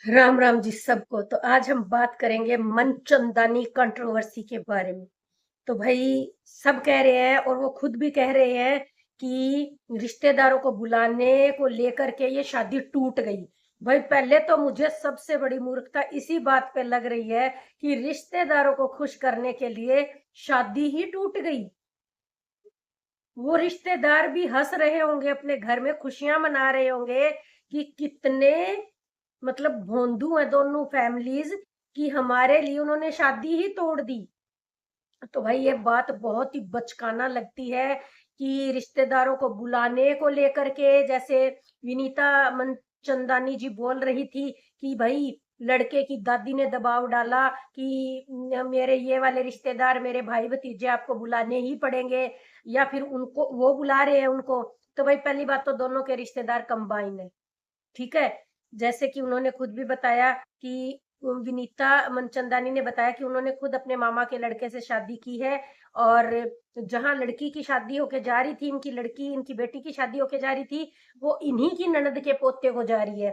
राम राम जी सबको। तो आज हम बात करेंगे मनचंदानी कंट्रोवर्सी के बारे में। तो भाई, सब कह रहे हैं और वो खुद भी कह रहे हैं कि रिश्तेदारों को बुलाने को लेकर के ये शादी टूट गई। भाई, पहले तो मुझे सबसे बड़ी मूर्खता इसी बात पे लग रही है कि रिश्तेदारों को खुश करने के लिए शादी ही टूट गई। वो रिश्तेदार भी हंस रहे होंगे, अपने घर में खुशियां मना रहे होंगे कि कितने मतलब भोंदू है दोनों फैमिलीज, कि हमारे लिए उन्होंने शादी ही तोड़ दी। तो भाई, ये बात बहुत ही बचकाना लगती है कि रिश्तेदारों को बुलाने को लेकर के, जैसे विनीता मनचंदानी जी बोल रही थी कि भाई लड़के की दादी ने दबाव डाला कि मेरे ये वाले रिश्तेदार, मेरे भाई भतीजे आपको बुलाने ही पड़ेंगे, या फिर उनको वो बुला रहे हैं उनको। तो भाई, पहली बात तो दोनों के रिश्तेदार कंबाइन है, ठीक है। जैसे कि उन्होंने खुद भी बताया कि विनीता मनचंदानी ने बताया कि उन्होंने खुद अपने मामा के लड़के से शादी की है, और जहां लड़की की शादी होके जा रही थी, इनकी लड़की, इनकी बेटी की शादी होके जा रही थी, वो इन्हीं की ननद के पोते को जा रही है।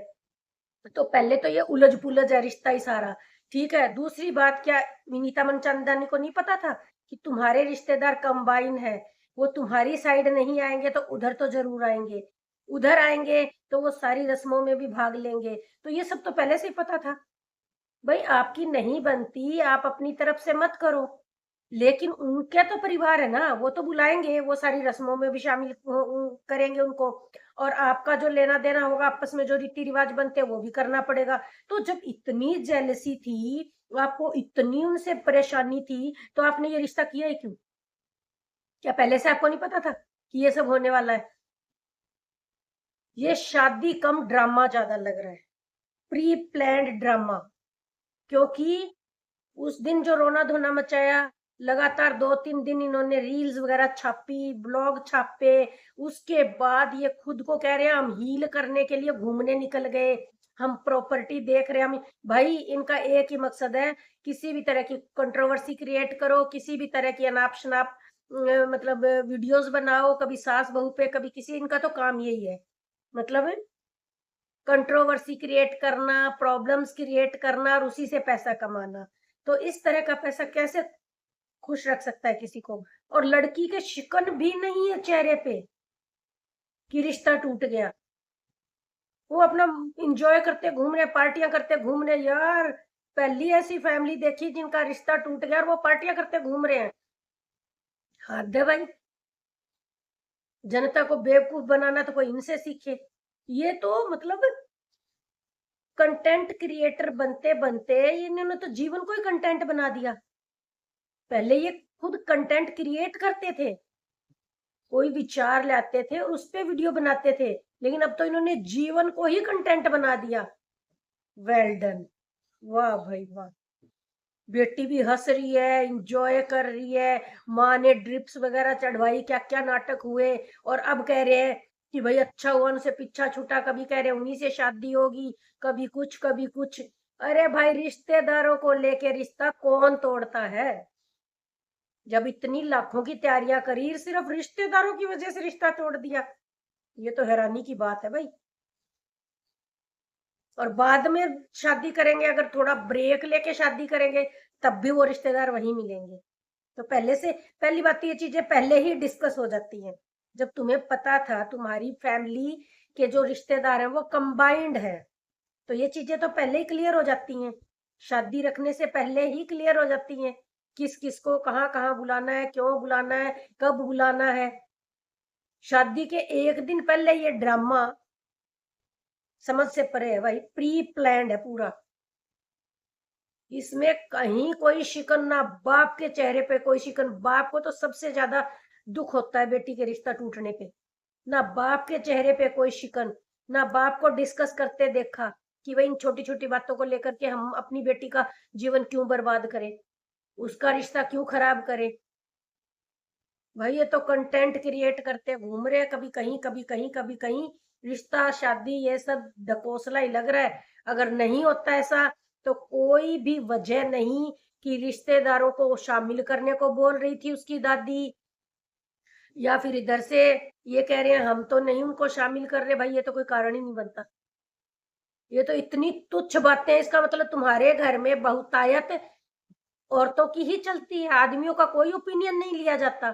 तो पहले तो ये उलझ पुलझ है रिश्ता ही सारा, ठीक है। दूसरी बात, क्या विनीता मनचंदानी को नहीं पता था कि तुम्हारे रिश्तेदार कंबाइन है? वो तुम्हारी साइड नहीं आएंगे तो उधर तो जरूर आएंगे, उधर आएंगे तो वो सारी रस्मों में भी भाग लेंगे। तो ये सब तो पहले से ही पता था। भाई, आपकी नहीं बनती, आप अपनी तरफ से मत करो, लेकिन उनके तो परिवार है ना, वो तो बुलाएंगे, वो सारी रस्मों में भी शामिल करेंगे उनको। और आपका जो लेना देना होगा, आपस में जो रीति रिवाज बनते हैं, वो भी करना पड़ेगा। तो जब इतनी जेलसी थी, आपको इतनी उनसे परेशानी थी, तो आपने ये रिश्ता किया ही क्यों? क्या पहले से आपको नहीं पता था कि ये सब होने वाला है? ये शादी कम ड्रामा ज्यादा लग रहा है, प्री प्लान्ड ड्रामा। क्योंकि उस दिन जो रोना धोना मचाया, लगातार 2-3 दिन इन्होंने रील्स वगैरह छापी, ब्लॉग छापे, उसके बाद ये खुद को कह रहे हैं हम हील करने के लिए घूमने निकल गए, हम प्रॉपर्टी देख रहे हैं हम। भाई, इनका एक ही मकसद है, किसी भी तरह की कंट्रोवर्सी क्रिएट करो, किसी भी तरह की अनाप शनाप मतलब वीडियोस बनाओ, कभी सास बहू पे, कभी किसी, इनका तो काम यही है। मतलब कंट्रोवर्सी क्रिएट करना, प्रॉब्लम्स क्रिएट करना और उसी से पैसा कमाना। तो इस तरह का पैसा कैसे खुश रख सकता है किसी को? और लड़की के शिकन भी नहीं है चेहरे पे कि रिश्ता टूट गया। वो अपना इंजॉय करते घूम रहे, पार्टियां करते घूम रहे। यार, पहली ऐसी फैमिली देखी जिनका रिश्ता टूट गया और वो पार्टियां करते घूम रहे हैं। हद है भाई। जनता को बेवकूफ बनाना तो कोई इनसे सीखे। ये तो मतलब कंटेंट क्रिएटर बनते बनते इन्होंने तो जीवन को ही कंटेंट बना दिया। पहले ये खुद कंटेंट क्रिएट करते थे, कोई विचार लाते थे और उस पे वीडियो बनाते थे, लेकिन अब तो इन्होंने जीवन को ही कंटेंट बना दिया। Well done. वाह भाई वाह। बेटी भी हंस रही है, इंजॉय कर रही है, माँ ने ड्रिप्स वगैरह चढ़वाई, क्या क्या नाटक हुए। और अब कह रहे हैं कि भाई अच्छा हुआ उनसे पीछा छूटा, कभी कह रहे हैं उन्हीं से शादी होगी, कभी कुछ कभी कुछ। अरे भाई, रिश्तेदारों को लेके रिश्ता कौन तोड़ता है? जब इतनी लाखों की तैयारियां करी, सिर्फ रिश्तेदारों की वजह से रिश्ता तोड़ दिया, ये तो हैरानी की बात है भाई। और बाद में शादी करेंगे, अगर थोड़ा ब्रेक लेके शादी करेंगे, तब भी वो रिश्तेदार वहीं मिलेंगे। तो पहले से, पहली बात तो ये चीजें पहले ही डिस्कस हो जाती हैं। जब तुम्हें पता था तुम्हारी फैमिली के जो रिश्तेदार हैं वो कंबाइंड है, तो ये चीजें तो पहले ही क्लियर हो जाती हैं। शादी रखने से पहले ही क्लियर हो जाती हैं, किस किस को कहाँ कहाँ बुलाना है, क्यों बुलाना है, कब बुलाना है। शादी के एक दिन पहले ये ड्रामा समझ से परे है भाई, प्री प्लान्ड है पूरा। इसमें कहीं कोई शिकन ना, बाप के चेहरे पे कोई शिकन। बाप को तो सबसे ज्यादा दुख होता है बेटी के रिश्ता टूटने पे। ना बाप के चेहरे पे कोई शिकन, ना बाप को डिस्कस करते देखा कि भाई इन छोटी छोटी बातों को लेकर के हम अपनी बेटी का जीवन क्यों बर्बाद करें, उसका रिश्ता क्यों खराब करें। भाई, ये तो कंटेंट क्रिएट करते घूम रहे हैं, कभी कहीं कभी कहीं कभी कहीं। रिश्ता शादी ये सब ढकोसला ही लग रहा है। अगर नहीं होता ऐसा, तो कोई भी वजह नहीं कि रिश्तेदारों को शामिल करने को बोल रही थी उसकी दादी, या फिर इधर से ये कह रहे हैं हम तो नहीं उनको शामिल कर रहे। भाई, ये तो कोई कारण ही नहीं बनता। ये तो इतनी तुच्छ बातें हैं, इसका मतलब तुम्हारे घर में बहुतायत औरतों की ही चलती है, आदमियों का कोई ओपिनियन नहीं लिया जाता।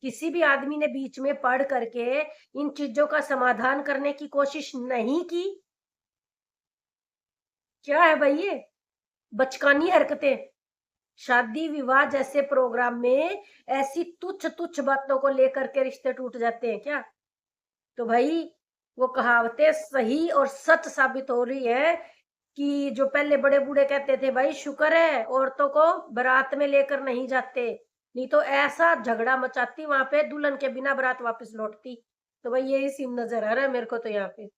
किसी भी आदमी ने बीच में पढ़ करके इन चीजों का समाधान करने की कोशिश नहीं की। क्या है भाई ये बचकानी हरकतें? शादी विवाह जैसे प्रोग्राम में ऐसी तुच्छ तुच्छ बातों को लेकर के रिश्ते टूट जाते हैं क्या? तो भाई वो कहावतें सही और सच साबित हो रही है कि जो पहले बड़े बूढ़े कहते थे, भाई शुक्र है औरतों को बारात में लेकर नहीं जाते, नहीं तो ऐसा झगड़ा मचाती वहां पे, दुल्हन के बिना बारात वापस लौटती। तो भाई यही सीन नजर आ रहा है मेरे को तो यहाँ पे।